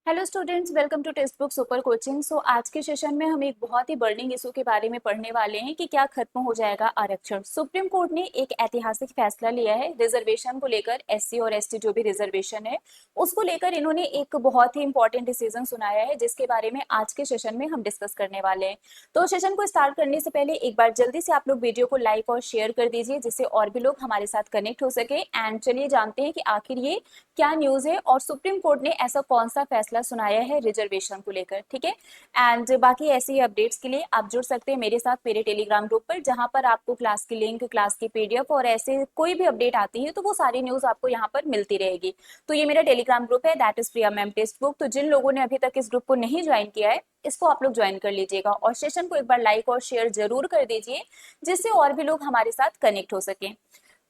Hello students, welcome to Testbook super coaching. आज के session में हम एक बहुत ही बर्निंग इशू के बारे में पढ़ने वाले हैं कि क्या खत्म हो जाएगा आरक्षण। सुप्रीम कोर्ट ने एक ऐतिहासिक फैसला लिया है रिजर्वेशन को लेकर। एससी और एसटी जो भी रिजर्वेशन है उसको लेकर इन्होंने एक बहुत ही इंपॉर्टेंट डिसीजन सुनाया है, जिसके बारे में आज के सेशन में हम डिस्कस करने वाले हैं। तो सेशन को स्टार्ट करने से पहले एक बार जल्दी से आप लोग वीडियो को लाइक और शेयर कर दीजिए, जिससे और भी लोग हमारे साथ कनेक्ट हो सके। एंड चलिए जानते हैं कि आखिर ये क्या न्यूज है और सुप्रीम कोर्ट ने ऐसा कौन सा फैसला सुनाया है रिजर्वेशन को लेकर। ठीक है, एंड बाकी ऐसी अपडेट्स के लिए आप जुड़ सकते हैं मेरे साथ मेरे टेलीग्राम ग्रुप पर, जहां पर आपको क्लास की लिंक, क्लास की पीडीएफ और ऐसे कोई भी अपडेट आती है तो वो सारी न्यूज आपको यहाँ पर मिलती रहेगी। तो ये मेरा टेलीग्राम ग्रुप है, that is Priya ma'am text book. तो जिन लोगों ने अभी तक इस ग्रुप को नहीं ज्वाइन किया है, इसको आप लोग ज्वाइन कर लीजिएगा और सेशन को एक बार लाइक और शेयर जरूर कर दीजिए, जिससे और भी लोग हमारे साथ कनेक्ट हो सके।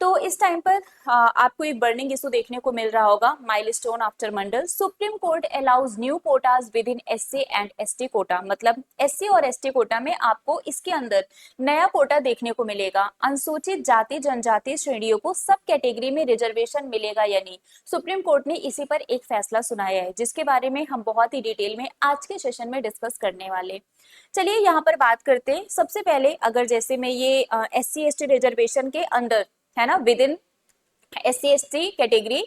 तो इस टाइम पर आपको एक बर्निंग इशू देखने को मिल रहा होगा, milestone after Mandal. Supreme Court allows new quotas within SC and ST quota. मतलब एससी और एसटी कोटा में आपको इसके अंदर नया कोटा देखने को मिलेगा। अनुसूचित जाति जनजाति श्रेणियों को सब कैटेगरी में रिजर्वेशन मिलेगा या नहीं, सुप्रीम कोर्ट ने इसी पर एक फैसला सुनाया है, जिसके बारे में हम बहुत ही डिटेल में आज के सेशन में डिस्कस करने वाले। चलिए यहाँ पर बात करते हैं। सबसे पहले अगर जैसे मैं ये एससी एसटी रिजर्वेशन के अंदर है ना, with in SC ST category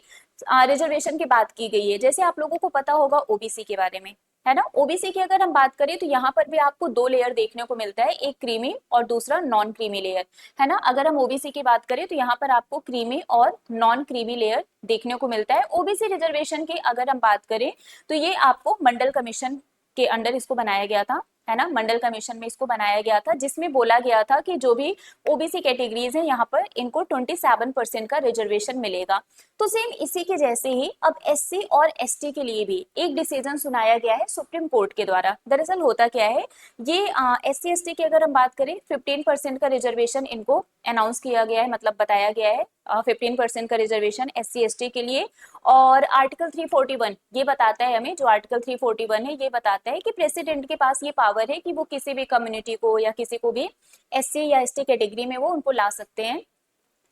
reservation की बात की गई है। जैसे आप लोगों को पता होगा ओबीसी के बारे में, है ना। ओबीसी की अगर हम बात करें तो यहाँ पर भी आपको दो लेयर देखने को मिलता है, एक क्रीमी और दूसरा नॉन क्रीमी लेयर, है ना। अगर हम ओबीसी की बात करें तो यहाँ पर आपको क्रीमी और नॉन क्रीमी लेयर देखने को मिलता है। ओबीसी रिजर्वेशन की अगर हम बात करें तो ये आपको मंडल कमीशन के अंडर इसको बनाया गया था, है ना। मंडल कमीशन में इसको बनाया गया था, जिसमें बोला गया था कि जो भी ओबीसी कैटेगरीज हैं यहाँ पर इनको 27% का रिजर्वेशन मिलेगा। तो सेम इसी के जैसे ही अब एससी और एसटी के लिए भी एक डिसीजन सुनाया गया है सुप्रीम कोर्ट के द्वारा। दरअसल होता क्या है, ये एससी एसटी की अगर हम बात करें 15% का रिजर्वेशन इनको अनाउंस किया गया है, मतलब बताया गया है 15% का रिजर्वेशन एससी एसटी के लिए। और आर्टिकल 341 ये बताता है हमें, जो आर्टिकल 341 है ये बताता है कि प्रेसिडेंट के पास ये पावर है कि वो किसी भी कम्युनिटी को या किसी को भी एससी या एसटी कैटेगरी में वो उनको ला सकते हैं।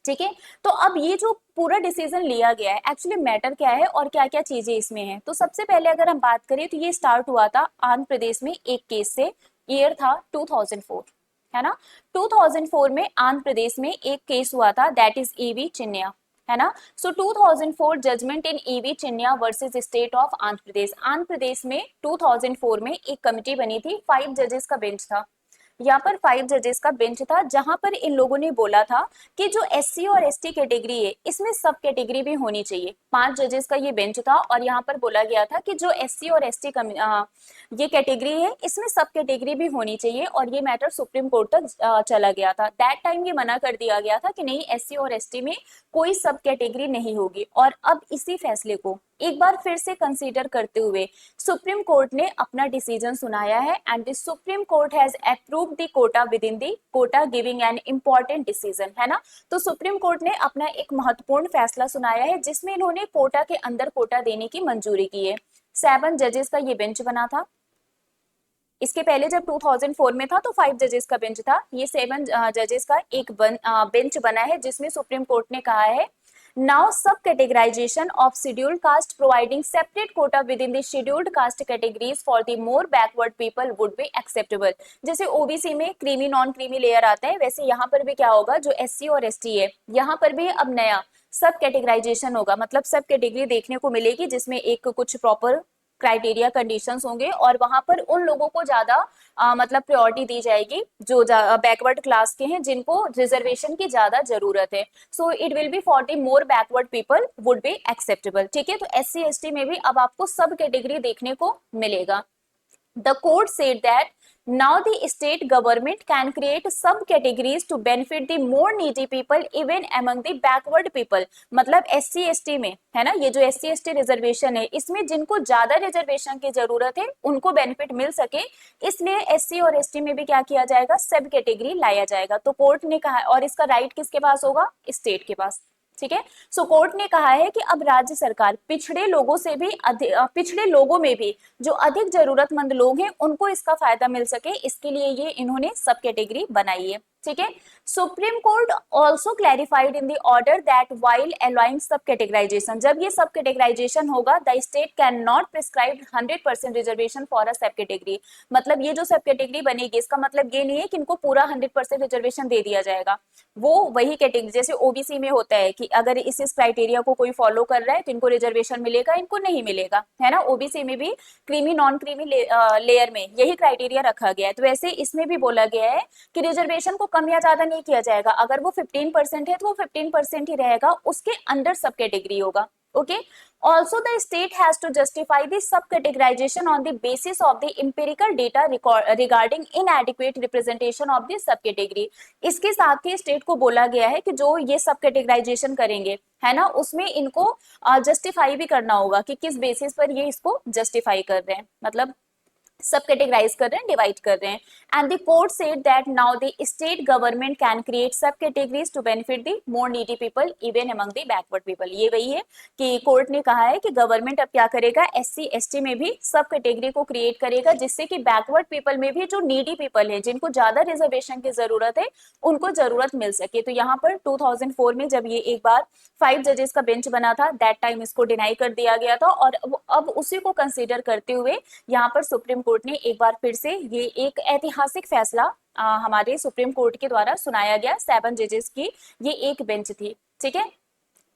ठीक है, तो अब ये जो पूरा डिसीजन लिया गया है, एक्चुअली मैटर क्या है और क्या क्या चीजें इसमें हैं। तो सबसे पहले अगर हम बात करें तो ये स्टार्ट हुआ था आंध्र प्रदेश में एक केस से। ईयर था 2004, है ना। 2004 में आंध्र प्रदेश में एक केस हुआ था, दैट इज ईवी चिन्या, है ना। So 2004 judgement in E V Chinnaiah versus state of Andhra Pradesh. Andhra Pradesh में 2004 में एक कमिटी बनी थी, 5 जजेस का बेंच था। यहाँ पर 5 जजेस का बेंच था, जहां पर इन लोगों ने बोला था कि जो एससी और एसटी कैटेगरी है इसमें सब कैटेगरी भी होनी चाहिए। 5 जजेस का ये बेंच था और यहाँ पर बोला गया था कि जो एससी और एसटी ये कैटेगरी है इसमें सब कैटेगरी भी होनी चाहिए। और ये मैटर सुप्रीम कोर्ट तक चला गया था। दैट टाइम ये मना कर दिया गया था कि नहीं, एससी और एसटी में कोई सब कैटेगरी नहीं होगी। और अब इसी फैसले को एक बार फिर से कंसीडर करते हुए सुप्रीम कोर्ट ने अपना डिसीजन सुनाया है, and the Supreme Court has approved the quota within the quota, giving an important decision, है ना। तो सुप्रीम कोर्ट ने अपना एक महत्वपूर्ण फैसला सुनाया है, जिसमें इन्होंने कोटा के अंदर कोटा देने की मंजूरी की है। 7 जजेस का ये बेंच बना था। इसके पहले जब 2004 में था तो 5 जजेस का बेंच था। ये 7 जजेस का एक बेंच बना है, जिसमें सुप्रीम कोर्ट ने कहा है now sub categorisation of scheduled caste providing separate quota within the scheduled caste categories for the more backward people would be acceptable. जैसे ओबीसी में क्रीमी नॉन क्रीमी लेयर आता है, वैसे यहाँ पर भी क्या होगा, जो एससी और एसटी है यहाँ पर भी अब नया सब कैटेगराइजेशन होगा। मतलब सब कैटेगरी देखने को मिलेगी, जिसमें एक कुछ प्रॉपर क्राइटेरिया कंडीशंस होंगे और वहां पर उन लोगों को ज्यादा मतलब प्रायोरिटी दी जाएगी जो बैकवर्ड क्लास के हैं, जिनको रिजर्वेशन की ज्यादा जरूरत है। So it will be for the more backward people would be acceptable. ठीक है, तो एससी एसटी में भी अब आपको सब कैटेगरी देखने को मिलेगा। The court said that now the state government can create subcategories to benefit the more needy people even among the backward people। मतलब SC ST में, है ना, ये जो SC ST रिजर्वेशन है इसमें जिनको ज्यादा रिजर्वेशन की जरूरत है उनको बेनिफिट मिल सके, इसलिए SC और ST में भी क्या किया जाएगा, सब कैटेगरी लाया जाएगा। तो कोर्ट ने कहा, और इसका राइट किसके पास होगा, स्टेट के पास। ठीक है, सो कोर्ट ने कहा है कि अब राज्य सरकार पिछड़े लोगों से भी पिछड़े लोगों में भी जो अधिक जरूरतमंद लोग हैं उनको इसका फायदा मिल सके, इसके लिए ये इन्होंने सब कैटेगरी बनाई है। ठीक है। Supreme court also clarified in the order that while allowing सब कैटेगराइजेशन, जब ये सब कैटेगराइजेशन होगा the state can not prescribe 100% reservation for a सब कैटेगरी। मतलब ये जो सब कैटेगरी बनेगी इसका मतलब ये नहीं है कि इनको पूरा 100% रिजर्वेशन दे दिया जाएगा। वो वही कैटेगरी, जैसे ओबीसी में होता है कि अगर इस क्राइटेरिया को कोई फॉलो कर रहा है तो इनको रिजर्वेशन मिलेगा, इनको नहीं मिलेगा, है ना। ओबीसी में भी क्रीमी नॉन क्रीमी लेयर में यही क्राइटेरिया रखा गया है। तो वैसे इसमें भी बोला गया है कि रिजर्वेशन को कम या ज्यादा नहीं किया जाएगा, अगर वो 15% है तो वो 15% ही रहेगा, उसके अंडर सब कैटेगरी होगा। Okay. Also, the state has to justify the subcategorization on the basis of the empirical data regarding inadequate representation of the subcategory। इसके साथ ही स्टेट को बोला गया है कि जो ये सब कैटेगराइजेशन करेंगे, है ना, उसमें इनको जस्टिफाई भी करना होगा कि किस बेसिस पर ये इसको जस्टिफाई कर रहे हैं, मतलब सब कैटेगराइज कर रहे हैं, डिवाइड कर रहे हैं। And the court said that now the state government can create sub categories to benefit the more needy people even among the backward people. ये वही है कि कोर्ट ने कहा है कि गवर्नमेंट अब क्या करेगा, एससी एसटी में भी सब कैटेगरी को क्रिएट करेगा, जिससे कि बैकवर्ड पीपल में भी जो नीडी पीपल है, जिनको ज्यादा रिजर्वेशन की जरूरत है, उनको जरूरत मिल सके। तो यहाँ पर 2004 में जब ये एक बार 5 जजेस का बेंच बना था, दैट टाइम इसको डिनाई कर दिया गया था, और अब उसी को कंसिडर करते हुए यहाँ पर सुप्रीम कोर्ट ने एक बार फिर से ये एक ऐतिहासिक फैसला हमारे सुप्रीम कोर्ट के द्वारा सुनाया गया। 7 जजेस की ये एक बेंच थी। ठीक है,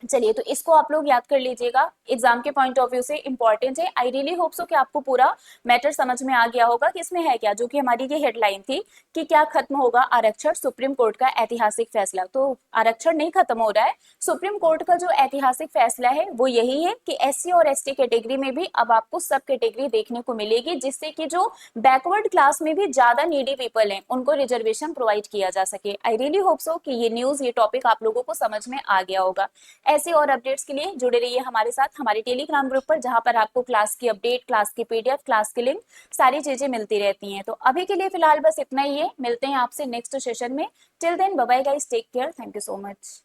चलिए, तो इसको आप लोग याद कर लीजिएगा, एग्जाम के पॉइंट ऑफ व्यू से इंपॉर्टेंट है। आई रियली होप सो कि आपको पूरा मैटर समझ में आ गया होगा कि इसमें है क्या, जो कि हमारी ये हेडलाइन थी कि क्या खत्म होगा आरक्षण, सुप्रीम कोर्ट का ऐतिहासिक फैसला। तो आरक्षण नहीं खत्म हो रहा है, सुप्रीम कोर्ट का जो ऐतिहासिक फैसला है वो यही है कि एससी और एसटी कैटेगरी में भी अब आपको सब कैटेगरी देखने को मिलेगी, जिससे कि जो बैकवर्ड क्लास में भी ज्यादा नीडी पीपल हैं उनको रिजर्वेशन प्रोवाइड किया जा सके। आई रियली होप सो कि ये न्यूज, ये टॉपिक आप लोगों को समझ में आ गया होगा। ऐसे और अपडेट्स के लिए जुड़े रहिए हमारे साथ हमारे टेलीग्राम ग्रुप पर, जहां पर आपको क्लास की अपडेट, क्लास की पीडीएफ, क्लास की लिंक, सारी चीजें मिलती रहती हैं। तो अभी के लिए फिलहाल बस इतना ही है, मिलते हैं आपसे नेक्स्ट सेशन में। Till then bye bye guys, take care, thank you so much.